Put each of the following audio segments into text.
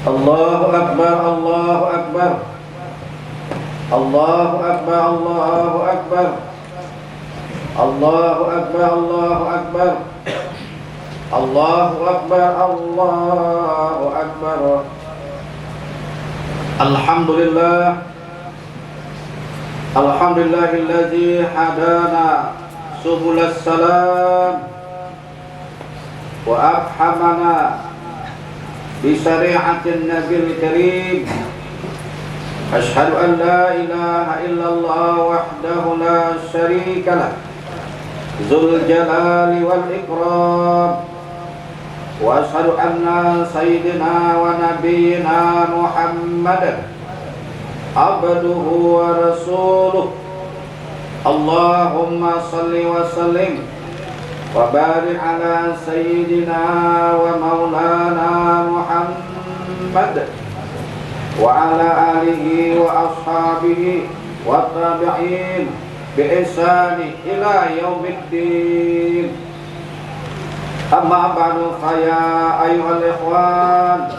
Allahu Akbar, Allahu Akbar, Allahu Akbar, Allahu Akbar, Allahu Akbar, Allahu Akbar, Allahu Akbar, Allahu Akbar. Alhamdulillah, Alhamdulillahilladzi hadana subulas salam wa afhamana bi syari'atin nabiyil karim. Asyhadu an la ilaha illallah wahdahu la syarika lah, dzul jalali wal ikram. Wa asyhadu anna sayyidina wa nabiyyina Muhammadan abduhu wa rasuluh. Allahumma salli wa sallim wa barik ala sayyidina wa maulana Muhammad wa ala alihi wa ashabihi wa tabi'in bi ihsani ila yaumiddin. Amma ba'du, faya ayyuhal ikhwan,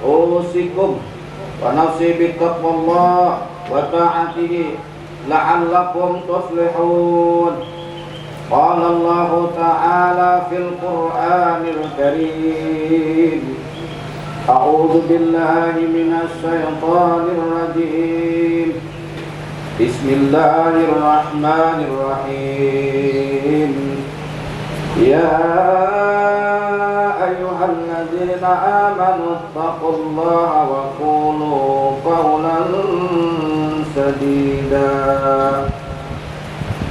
usikum wa nafsi bittaqwallah wa ta'atihi la'allakum tuflihun. Qala Allah ta'ala fil Qur'anil Karim, a'udzu billahi minasy syaithanir rajim. Bismillahirrahmanirrahim. Ya ayyuhalladzina amanu taqullaha wa qulu qawlan sadida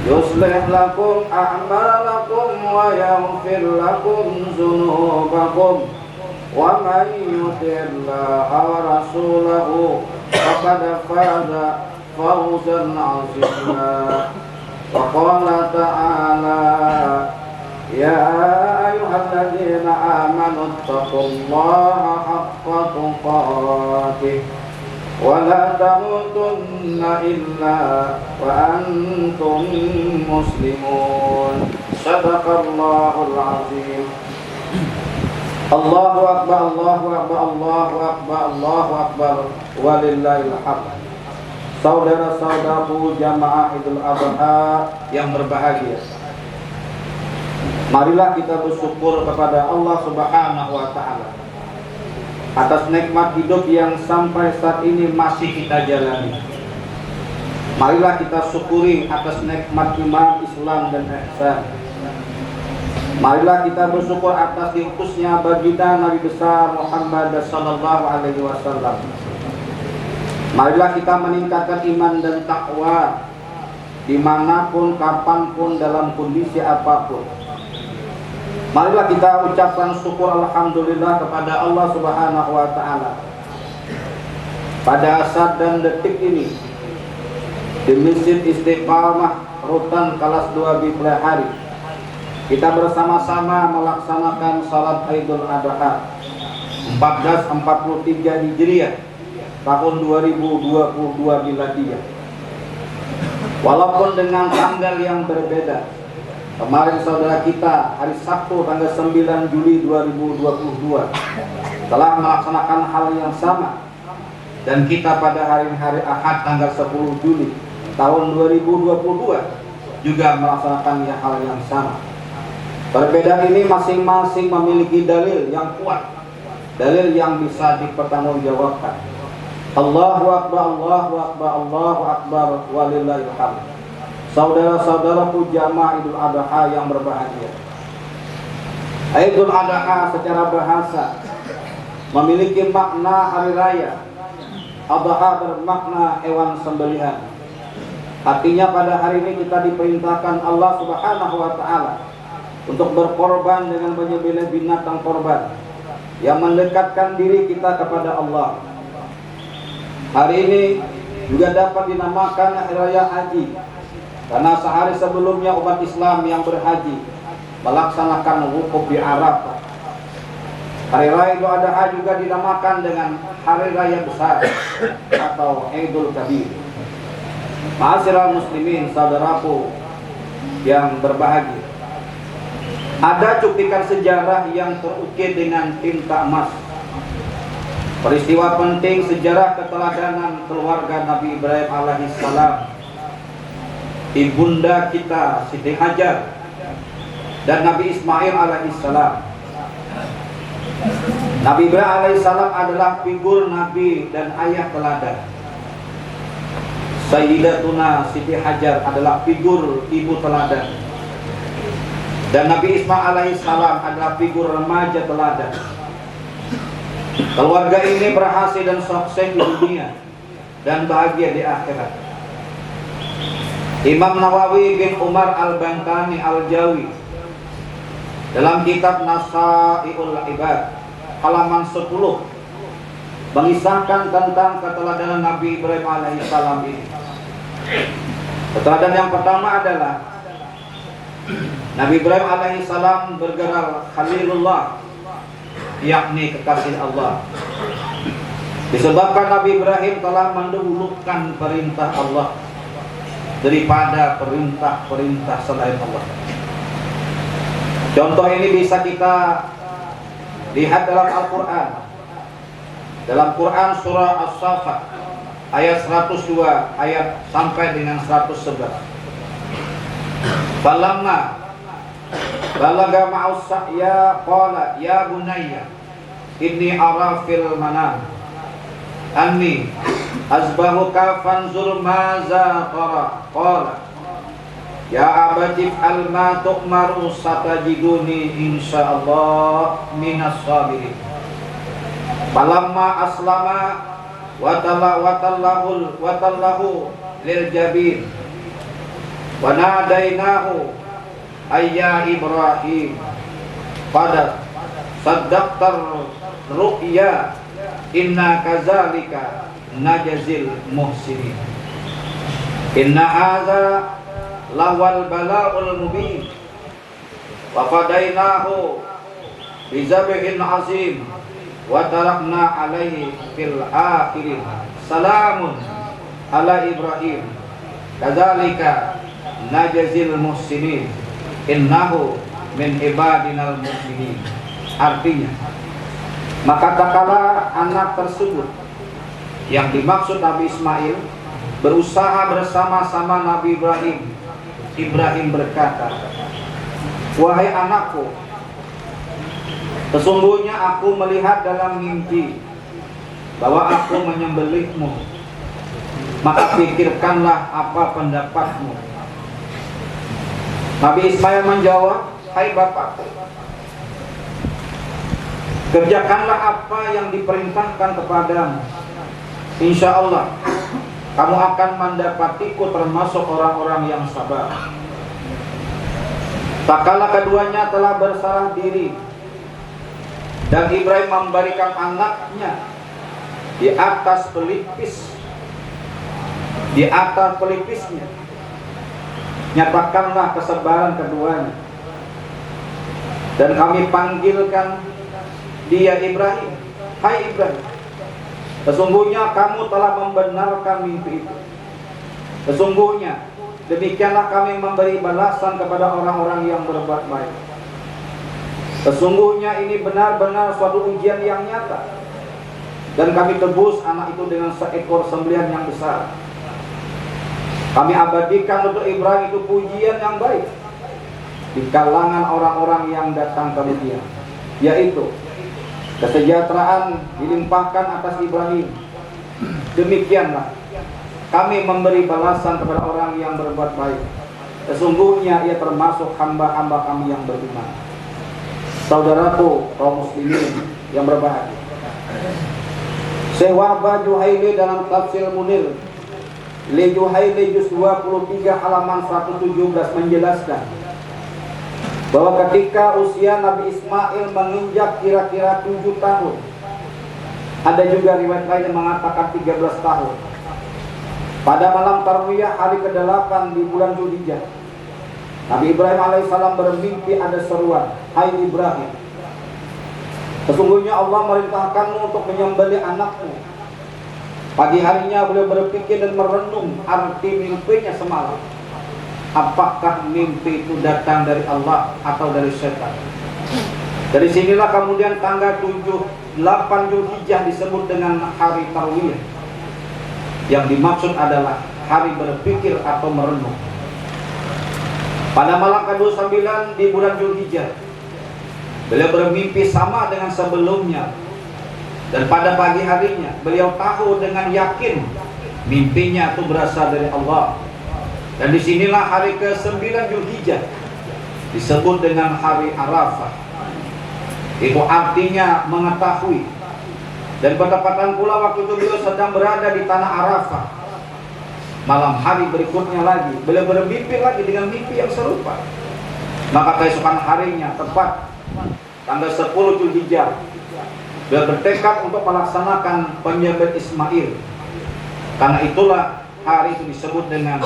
yuslih lakum a'malakum wa yaghfir lakum dzunubakum wa man yuti'illaha wa rasulahu faqad faza fawzan 'azima. Wa qala ta'ala, ya ayyuhalladzina amanu taqullaha haqqa tuqatih wa la tamutunna illa wa antum muslimun. Shadaqallahul azim. Allahu akbar, Allahu akbar, Allahu akbar, Allahu akbar, walillahil hamd. Saudara-saudaraku jamaah Idul Adha yang berbahagia, marilah kita bersyukur kepada Allah Subhanahu wa Ta'ala atas nikmat hidup yang sampai saat ini masih kita jalani. Marilah kita syukuri atas nikmat iman, Islam, dan ihsan. Marilah kita bersyukur atas diutusnya baginda Nabi besar Muhammad sallallahu alaihi wasallam. Marilah kita meningkatkan iman dan takwa dimanapun, kapanpun, dalam kondisi apapun. Marilah kita ucapkan syukur alhamdulillah kepada Allah Subhanahu wa Ta'ala. Pada saat dan detik ini di Masjid Istiqamah Rutan Kelas 2 Bipla Hari, kita bersama-sama melaksanakan salat Idul Adha 1443 Hijriah tahun 2022 Miladiyah. Walaupun dengan tanggal yang berbeda, kemarin saudara kita hari Sabtu tanggal 9 Juli 2022 telah melaksanakan hal yang sama, dan kita pada hari Ahad tanggal 10 Juli tahun 2022 juga melaksanakan hal yang sama. Perbedaan ini masing-masing memiliki dalil yang kuat, dalil yang bisa dipertanggungjawabkan. Allahu akbar, Allahu akbar, Allahu akbar, walillahil hamd. Saudara-saudaraku jamaah Idul Adha yang berbahagia, Idul Adha secara bahasa memiliki makna hari raya. Adha bermakna hewan sembelihan. Artinya pada hari ini kita diperintahkan Allah Subhanahu wa Ta'ala untuk berkorban dengan menyembelih binatang korban yang mendekatkan diri kita kepada Allah. Hari ini juga dapat dinamakan Hari Raya Haji, karena sehari sebelumnya umat Islam yang berhaji melaksanakan wukuf di Arafah. Hari Raya Idul Adha juga dinamakan dengan Hari Raya Besar atau Idul Kabir. Ma'asyiral muslimin, saudaraku yang berbahagia, ada cuplikan sejarah yang terukir dengan tinta emas peristiwa penting sejarah keteladanan keluarga Nabi Ibrahim alaihissalam, ibunda kita Siti Hajar dan Nabi Ismail alaihissalam. Nabi Ibrahim alaihissalam adalah figur Nabi dan ayah teladan. Sayyidatuna Siti Hajar adalah figur ibu teladan. Dan Nabi Ismail alaihissalam adalah figur remaja teladan. Keluarga ini berhasil dan sukses di dunia dan bahagia di akhirat. Imam Nawawi bin Umar al-Bantani al-Jawi dalam kitab Nasai'ul Ibad halaman 10 mengisahkan tentang keteladanan Nabi Ibrahim alaihissalam ini. Keteladanan yang pertama adalah Nabi Ibrahim alaihissalam bergelar Khalilullah, yakni kekasih Allah. Disebabkan Nabi Ibrahim telah mendahulukan perintah Allah daripada perintah-perintah selain Allah. Contoh ini bisa kita lihat dalam Al-Quran. Dalam Quran surah As-Saffat ayat 102 ayat sampai dengan 111. Falamma balaga ma'us sa'ya qala ya bunayya inni ara fil manam anni azbahuka fanzur maza tara qala ya abadi al ma tu'maru satajiduni insyaallah minas sabirin. Falamma aslama wa tallahu lil jabin wa nadainahu ayya Ibrahim pada saddaqtar ru'ya inna kazalika najzil muhsinin. Inna hadza lawal bala'ul mubin wa fadainahu bizabhin azim wa tarakna alaihi fil akhirin salamun ala Ibrahim kadzalika najzil muhsinin innahu min ibadinal mu'minin. Artinya, maka tatkala anak tersebut yang dimaksud Nabi Ismail berusaha bersama-sama Nabi Ibrahim, Ibrahim berkata, wahai anakku, sesungguhnya aku melihat dalam mimpi bahwa aku menyembelihmu, maka pikirkanlah apa pendapatmu. Nabi Ismail menjawab, hai bapakku, kerjakanlah apa yang diperintahkan kepadamu. Insya Allah kamu akan mendapatiku termasuk orang-orang yang sabar. Tak kala keduanya telah berserah diri dan Ibrahim memberikan anaknya di atas pelipisnya, nyatakanlah kesabaran keduanya dan kami panggilkan dia Ibrahim. Hai Ibrahim, sesungguhnya kamu telah membenarkan mimpi itu. Sesungguhnya demikianlah kami memberi balasan kepada orang-orang yang berbuat baik. Sesungguhnya ini benar-benar suatu ujian yang nyata, dan kami tebus anak itu dengan seekor sembelihan yang besar. Kami abadikan untuk Ibrahim itu pujian yang baik di kalangan orang-orang yang datang kemudian, yaitu kesejahteraan dilimpahkan atas Ibrahim. Demikianlah kami memberi balasan kepada orang yang berbuat baik. Sesungguhnya ia termasuk hamba-hamba kami yang beriman. Saudaraku kaum muslimin yang berbahagia, Syekh Wahbah Juhaili dalam tafsir Munir Li Juhaili juz 23 halaman 117 menjelaskan bahwa ketika usia Nabi Ismail menginjak kira-kira 7 tahun, ada juga riwayat lain yang mengatakan 13 tahun, pada malam Tarwiyah hari ke-8 di bulan Dzulhijjah, Nabi Ibrahim alaihissalam bermimpi ada seruan, hai Ibrahim, sesungguhnya Allah merintahkanmu untuk menyembelih anakmu. Pagi harinya beliau berpikir dan merenung arti mimpinya semalam. Apakah mimpi itu datang dari Allah atau dari setan? Dari sinilah kemudian tanggal 7 8 Zulhijjah disebut dengan hari Tarwiyah. Yang dimaksud adalah hari berpikir atau merenung. Pada malam ke-29 di bulan Zulhijjah, beliau bermimpi sama dengan sebelumnya. Dan pada pagi harinya beliau tahu dengan yakin mimpinya itu berasal dari Allah. Dan disinilah hari ke-9 Zulhijjah disebut dengan hari Arafah. Itu artinya mengetahui. Dan kedapatan pula waktu itu beliau sedang berada di tanah Arafah. Malam hari berikutnya lagi beliau bermimpi lagi dengan mimpi yang serupa. Maka keesokan harinya tepat tanggal 10 Zulhijjah beliau bertekad untuk melaksanakan penyembelihan Ismail. Karena itulah hari itu disebut dengan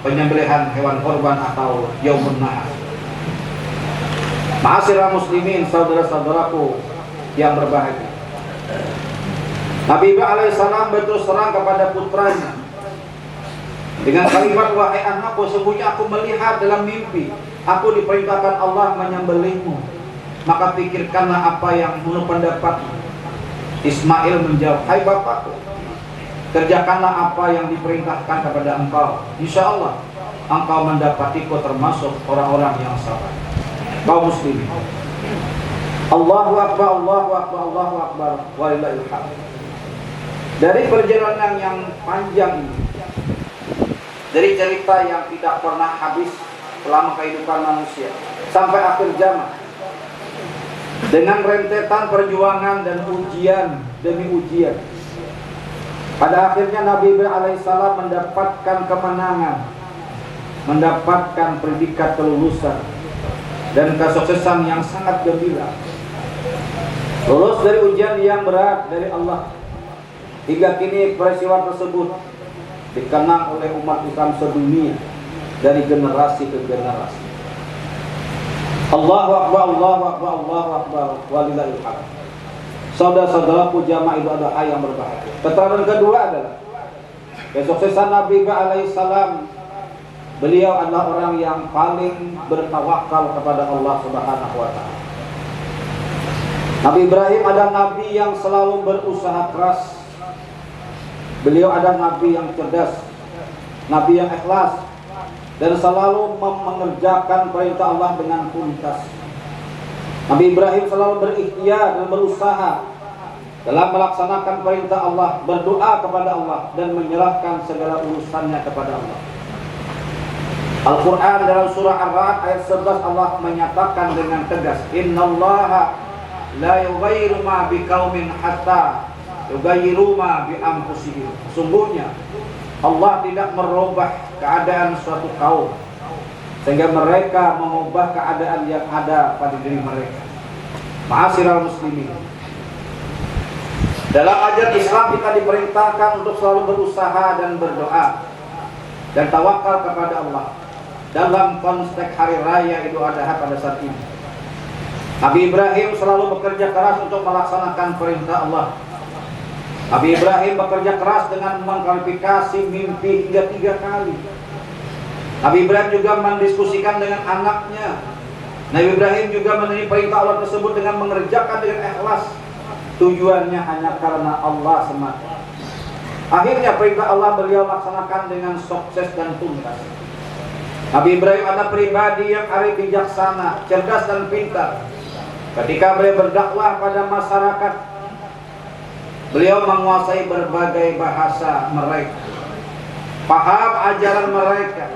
penyembelihan hewan korban atau Yaumun Nahar. Ma'asyiral muslimin, saudara-saudaraku yang berbahagia. Nabi Ibrahim alaihissalam berterus terang kepada putranya dengan kalimat, wahai anakku, sesungguhnya aku melihat dalam mimpi aku diperintahkan Allah menyembelihmu. Maka pikirkanlah apa yang menurut pendapat. Ismail menjawab, hai bapakku, kerjakanlah apa yang diperintahkan kepada engkau. Insya Allah engkau mendapatiku termasuk orang-orang yang sabar. Kaum muslimin, Allahu Akbar, Allahu Akbar, Allahu Akbar, walillahil hamd. Dari perjalanan yang panjang ini, dari cerita yang tidak pernah habis selama kehidupan manusia sampai akhir zaman, dengan rentetan perjuangan dan ujian demi ujian, pada akhirnya Nabi Ibrahim alaihissalam mendapatkan kemenangan, mendapatkan predikat kelulusan dan kesuksesan yang sangat gembira. Lulus dari ujian yang berat dari Allah. Hingga kini peristiwa tersebut dikenang oleh umat Islam sedunia dari generasi ke generasi. Allahu Akbar, Allahu Akbar, Allahu Akbar, walillahil hamd. Saudara-saudaraku jamaah ibadah yang berbahagia. Keterangan kedua adalah kesuksesan Nabi Ibrahim alaihissalam. Beliau adalah orang yang paling bertawakal kepada Allah Subhanahu wa taala. Nabi Ibrahim adalah nabi yang selalu berusaha keras. Beliau adalah nabi yang cerdas, nabi yang ikhlas, dan selalu mengerjakan perintah Allah dengan tuntas. Nabi Ibrahim selalu berikhtiar dan berusaha dalam melaksanakan perintah Allah, berdoa kepada Allah, dan menyerahkan segala urusannya kepada Allah. Al-Quran dalam surah Ar-Ra'd ayat 11 Allah menyatakan dengan tegas, Innallaha la yughayyiru ma biqaumin hatta yughayyiru ma bi anfusihim. Sungguhnya Allah tidak merubah keadaan suatu kaum sehingga mereka mengubah keadaan yang ada pada diri mereka. Ma'asyiral muslimin, dalam ajaran Islam kita diperintahkan untuk selalu berusaha dan berdoa dan tawakal kepada Allah dalam konteks hari raya Idul Adha pada saat ini. Nabi Ibrahim selalu bekerja keras untuk melaksanakan perintah Allah. Nabi Ibrahim bekerja keras dengan mengklarifikasi mimpi hingga 3 kali. Nabi Ibrahim juga mendiskusikan dengan anaknya. Nabi Ibrahim juga menerima perintah Allah tersebut dengan mengerjakan dengan ikhlas. Tujuannya hanya karena Allah semata. Akhirnya perintah Allah beliau laksanakan dengan sukses dan tuntas. Nabi Ibrahim adalah pribadi yang arif, bijaksana, cerdas dan pintar. Ketika beliau berdakwah pada masyarakat, beliau menguasai berbagai bahasa mereka, paham ajaran mereka.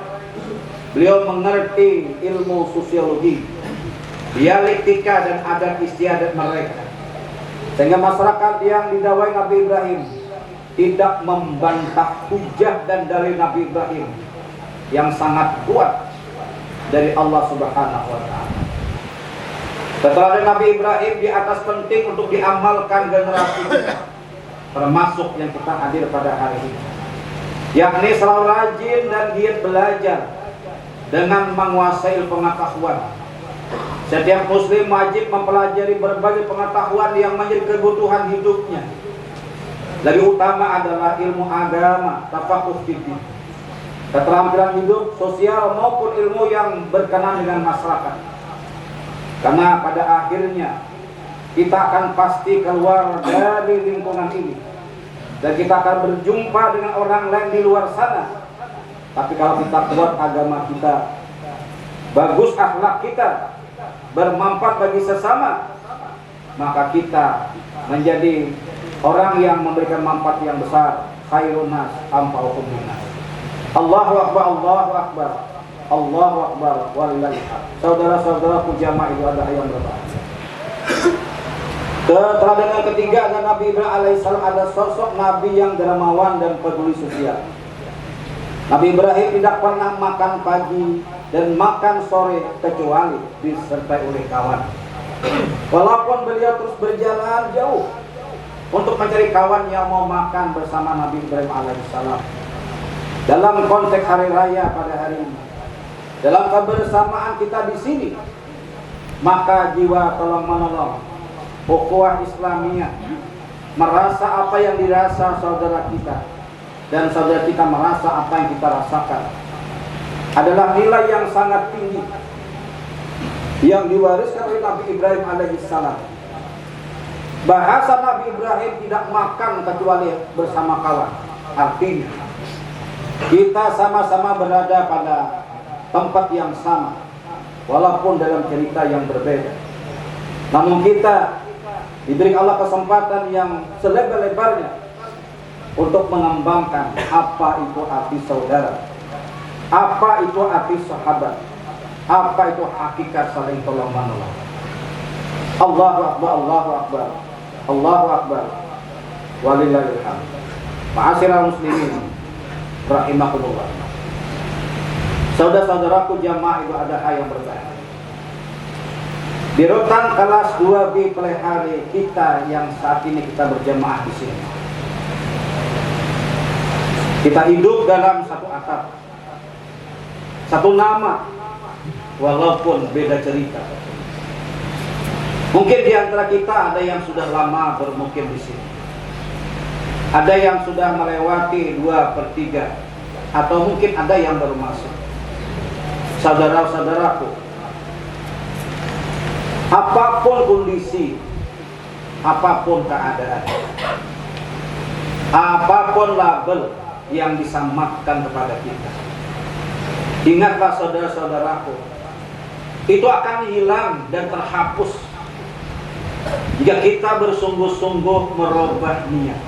Beliau mengerti ilmu sosiologi, dialektika dan adat istiadat mereka, sehingga masyarakat yang didakwai Nabi Ibrahim tidak membantah hujah dan dalil Nabi Ibrahim yang sangat kuat dari Allah Subhanahu wa taala. Keterangan Nabi Ibrahim di atas penting untuk diamalkan generasi kita, termasuk yang kita hadir pada hari ini, yakni selalu rajin dan giat belajar dengan menguasai pengetahuan. Setiap muslim wajib mempelajari berbagai pengetahuan yang menjadi kebutuhan hidupnya. Lebih utama adalah ilmu agama, tafaqquh fiddin, keterampilan hidup sosial maupun ilmu yang berkenaan dengan masyarakat. Karena pada akhirnya kita akan pasti keluar dari lingkungan ini dan kita akan berjumpa dengan orang lain di luar sana. Tapi kalau kita kuat agama kita, bagus akhlak kita, bermanfaat bagi sesama, maka kita menjadi orang yang memberikan manfaat yang besar. Khairun nas anfa'uhum linnas. Allahu akbar, Allahu akbar, Allahu akbar, walillahil hamd. Saudara-saudaraku jamaah ibadah yang berbahagia. Keteladanan ketiga adalah Nabi Ibrahim alaihissalam, ada sosok Nabi yang dermawan dan peduli sosial. Nabi Ibrahim tidak pernah makan pagi dan makan sore kecuali disertai oleh kawan. Walaupun beliau terus berjalan jauh untuk mencari kawan yang mau makan bersama Nabi Ibrahim alaihissalam. Dalam konteks hari raya pada hari ini, dalam kebersamaan kita di sini, maka jiwa tolong menolong, ukhuwah Islamiyah, merasa apa yang dirasa saudara kita dan saudara kita merasa apa yang kita rasakan, adalah nilai yang sangat tinggi yang diwariskan oleh Nabi Ibrahim alaihissalam. Bahasa Nabi Ibrahim tidak makan kecuali bersama kawan. Artinya kita sama-sama berada pada tempat yang sama, walaupun dalam cerita yang berbeda. Namun kita diberi Allah kesempatan yang selebar-lebarnya untuk mengembangkan apa itu arti saudara, apa itu arti sahabat, apa itu hakikat saling tolong menolong. Allahu akbar, Allahu akbar, Allahu akbar, walillahil hamd. Ma'asyiral muslimin rahimakumullah. Saudara-saudaraku jamaah ibadah yang berbahagia. Di rutan kelas 2B pelihara kita yang saat ini kita berjamaah di sini. Kita hidup dalam satu atap, satu nama, walaupun beda cerita. Mungkin di antara kita ada yang sudah lama bermukim di sini, ada yang sudah melewati 2/3, atau mungkin ada yang baru masuk. Saudara-saudaraku, apapun kondisi, apapun keadaan, apapun label yang disamatkan kepada kita, ingatlah saudara-saudaraku, itu akan hilang dan terhapus jika kita bersungguh-sungguh merubah niat,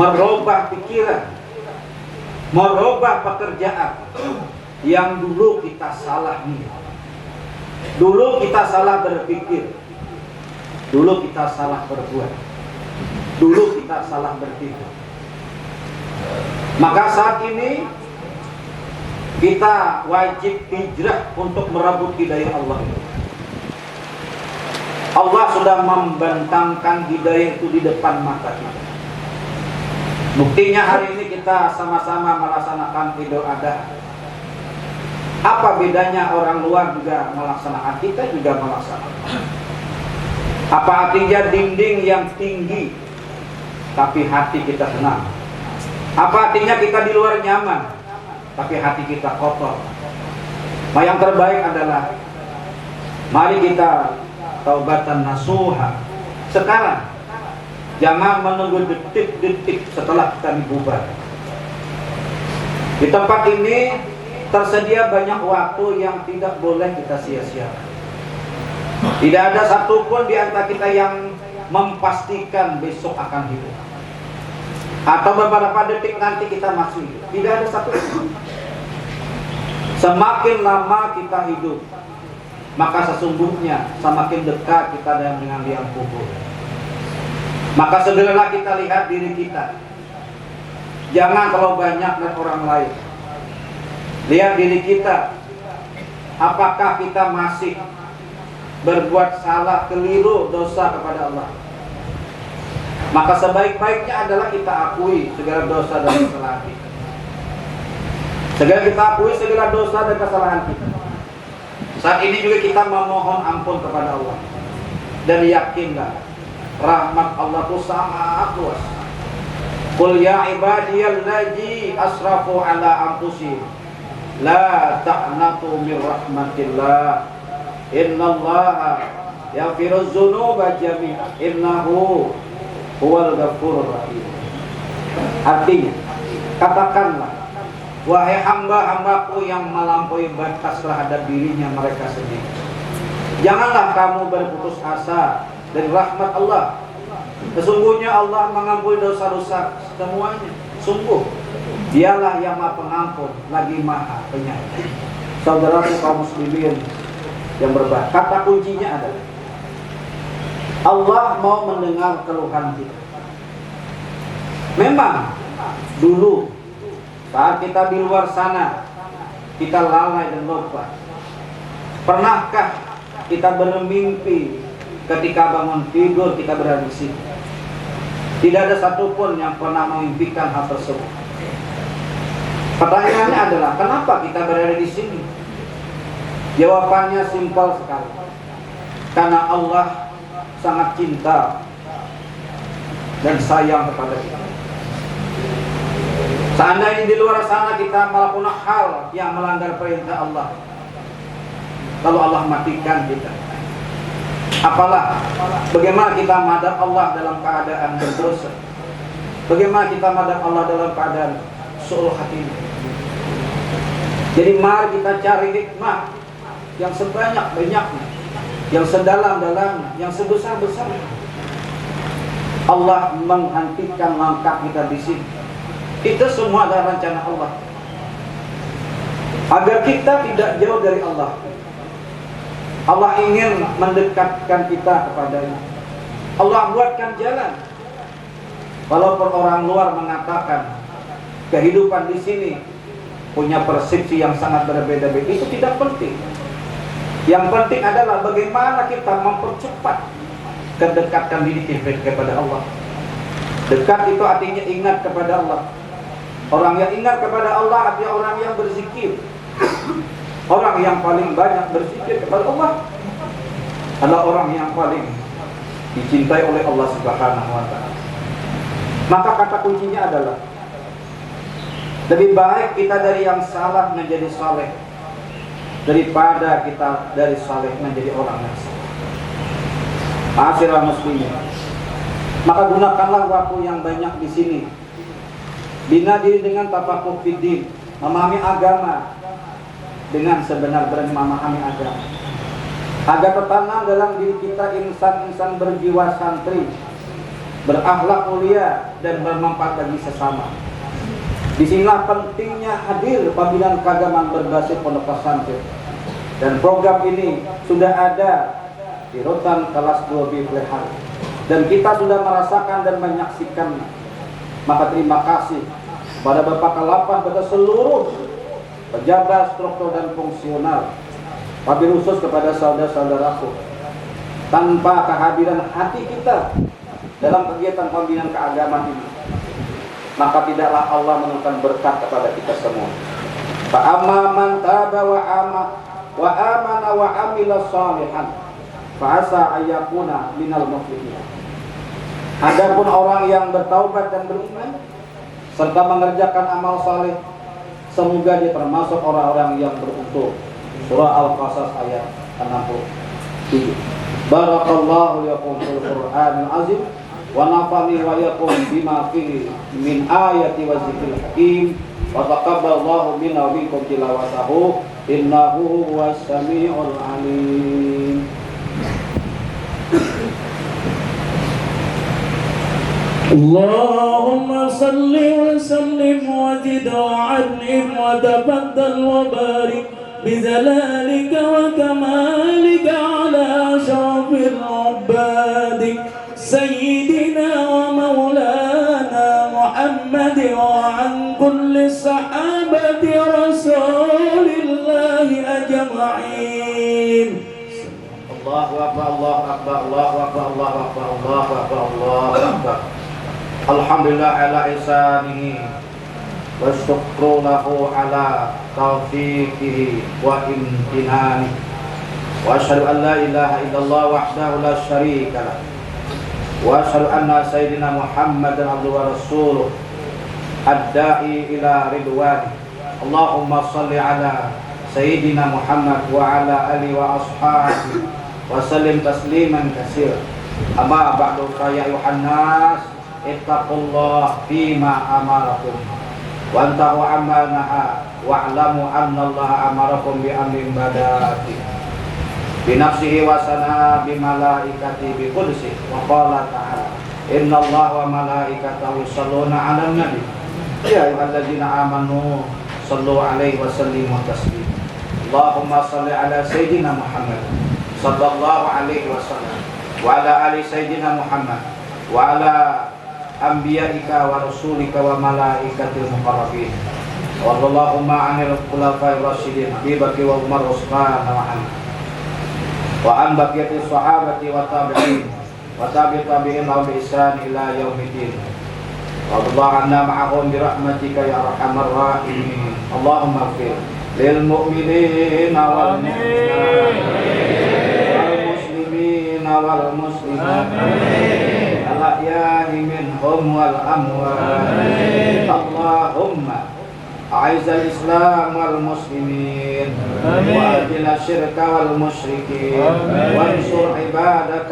merubah pikiran, merubah pekerjaan yang dulu kita salah niat, dulu kita salah berpikir, dulu kita salah berbuat, dulu kita salah berpikir. Maka saat ini kita wajib hijrah untuk merebut hidayah Allah. Allah sudah membentangkan hidayah itu di depan mata kita. Buktinya hari ini kita sama-sama melaksanakan Idul Adha. Apa bedanya orang luar juga melaksanakan, kita juga melaksanakan. Apa artinya dinding yang tinggi tapi hati kita tenang? Apa artinya kita di luar nyaman tapi hati kita kotor? Nah, yang terbaik adalah mari kita taubatan nasuha sekarang, jangan menunggu detik-detik setelah kita dibubar. Di tempat ini tersedia banyak waktu yang tidak boleh kita sia-siakan. Tidak ada satupun di antara kita yang memastikan besok akan hidup, atau beberapa detik nanti kita masih hidup. Tidak ada satupun. Semakin lama kita hidup, maka sesungguhnya semakin dekat kita dengan liang kubur. Maka segeralah kita lihat diri kita. Jangan terlalu banyak lihat orang lain. Lihat diri kita. Apakah kita masih berbuat salah, keliru, dosa kepada Allah? Maka sebaik-baiknya adalah kita akui segala dosa dan kesalahan kita. Segera kita akui segala dosa dan kesalahan kita. Saat ini juga kita memohon ampun kepada Allah. Dan yakinlah, rahmat Allah itu sangat luas. Qul ya ibadiyalladzina asrafu ala anfusihim la taqnatu min rahmatillah innallaha yaghfiruz dzunuba jami'a innahu huwal ghafurur rahim. Artinya, katakanlah, wahai hamba-hambaku yang melampaui batas terhadap dirinya mereka sendiri, janganlah kamu berputus asa dari rahmat Allah. Sesungguhnya Allah mengampuni dosa-dosa semuanya. Sungguh Dialah yang Maha Pengampun lagi Maha Penyayang. Saudaraku kaum muslimin yang berbahagia, kata kuncinya adalah Allah mau mendengar keluhan kita. Memang dulu saat kita di luar sana kita lalai dan lupa. Pernahkah kita bermimpi ketika bangun tidur kita berada di sini? Tidak ada satupun yang pernah memimpikan hal tersebut. Pertanyaannya adalah kenapa kita berada di sini? Jawabannya simpel sekali. Karena Allah sangat cinta dan sayang kepada kita. Seandainya di luar sana kita melakukan hal yang melanggar perintah Allah, lalu Allah matikan kita, apalah bagaimana kita menghadap Allah dalam keadaan berdosa? Bagaimana kita menghadap Allah dalam keadaan su'ul khatimah? Jadi mari kita cari hikmah yang sebanyak-banyaknya, yang sedalam-dalamnya, yang sebesar-besarnya. Allah menghentikan langkah kita di sini. Itu semua adalah rencana Allah agar kita tidak jauh dari Allah. Allah ingin mendekatkan kita kepadanya. Allah buatkan jalan. Walaupun orang luar mengatakan kehidupan di sini punya persepsi yang sangat berbeda-beda, itu tidak penting. Yang penting adalah bagaimana kita mempercepat kedekatan diri kita kepada Allah. Dekat itu artinya ingat kepada Allah. Orang yang ingat kepada Allah artinya orang yang berzikir. Orang yang paling banyak berzikir kepada Allah adalah orang yang paling dicintai oleh Allah Subhanahu wa ta'ala. Maka kata kuncinya adalah lebih baik kita dari yang salah menjadi saleh daripada kita dari saleh menjadi orang yang salah. Ma'asyiral muslimin, maka gunakanlah waktu yang banyak di sini. Bina diri dengan tafakuh fiddin, memahami agama dengan sebenar-benarnya memahami agama, agar tertanam dalam diri kita insan-insan berjiwa santri, berakhlak mulia dan bermanfaat bagi sesama. Disinilah pentingnya hadir pembinaan keagamaan berbasis pondok pesantren. Dan program ini sudah ada di Rutan kelas 2B Plehar, dan kita sudah merasakan dan menyaksikan. Maka terima kasih pada Bapak Kalapan, pada seluruh pejabat, struktur dan fungsional, wabil khusus kepada saudara-saudaraku. Tanpa kehadiran hati kita dalam kegiatan pembinaan keagamaan ini, maka tidaklah Allah menurunkan berkah kepada kita semua. Fa amma man taba wa amana wa amila shalihan fa asa ayyakuna minal muflihin. Adapun orang yang bertaubat dan beriman serta mengerjakan amal saleh, semoga dia termasuk orang-orang yang beruntung. Surah Al-Qasas ayat 67. Barakallahu lakum fil Qur'anil azim wa nafa'ani wa yakum bima fihi min ayati wa zikril hakim wa taqabbalallahu minna wa minkum tilawatahu innahu huwas samiul alim. اللهم صل وسلم وزد وعنهم وتبدل وبارك بجلالك وكمالك على أشرف العباد سيدنا ومولانا محمد وعن كل صحابة رسول الله أجمعين. الله أكبر الله أكبر الله أكبر الله أكبر الله أكبر الله أكبر. Alhamdulillah ala ihsanihi wa syukru lahu ala taufiqihi wa imtinani wa asyhadu an la ilaha illallah wahdahu la syarika lah wa asyhadu anna sayyidina Muhammadan abduhu wa rasuluh ad-da'i ila ridwani. Allahumma salli ala sayyidina Muhammad wa ala alihi wa ashabihi وسلم تسليما كثيرا. أما بعد فيا أيها الناس اتقوا الله فيما أمركم وانتهوا عما نهى واعلموا أن الله أمركم بأمر بدأ بنفسه وسنى بملائكته بقدسه وقال تعالى إن الله وملائكته يصلون على النبي يا أيها الذين آمنوا صلوا عليه وسلموا تسليما. اللهم صل على سيدنا محمد صلى الله عليه وسلم وعلى آل سيدنا محمد وعلى أنبيائك ورسولك وملائكة المقربين اللهم عن الخلفاء الراشدين أبي بكر وعمر وعثمان وعلي وعن بقية الصحابة والتابعين وتابعين لهم بإحسان إلى يوم الدين وارض الله عنا معهم برحمتك يا أرحم الراحمين. اللهم اغفر للمؤمنين والمؤمنات والمسلمين والمسلمات الأحياء منهم والأموات. اللهم أعز الإسلام والمسلمين وأذل الشرك والمشركين وانصر عبادك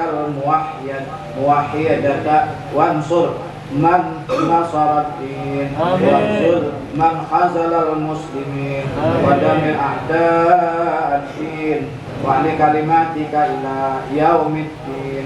الموحدة وانصر من نصر الدين وانصر من خذل المسلمين ودمر أعداء الدين وعلى كلماتك إلى يوم الدين.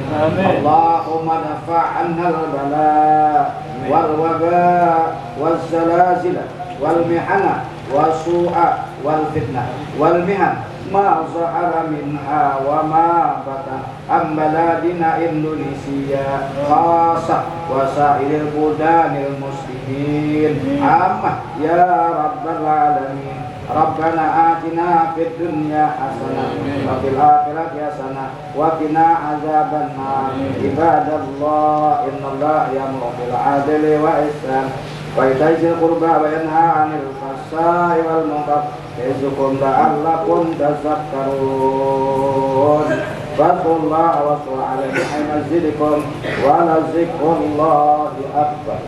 اللهم ادفع عنا البلاء والوباء والزلازل والمحنة والسوء والفتنة والمهن ما ظهر منها وما بطن عن بلادنا إندونيسيا خاصة وسائر البلدان المسلمين عامة يا رب العالمين. ربنا آتنا في الدنيا حسنة وفي الآخرة حسنة وقنا عذاب النار. عباد الله إن الله يأمر بالعدل والإحسان وإيتاء ذي القربى وينهى عن الفحشاء والمنكر يعظكم لعلكم تذكرون. فاذكروا الله واذكروا عليه حين يزدكم ولذكر الله أكبر.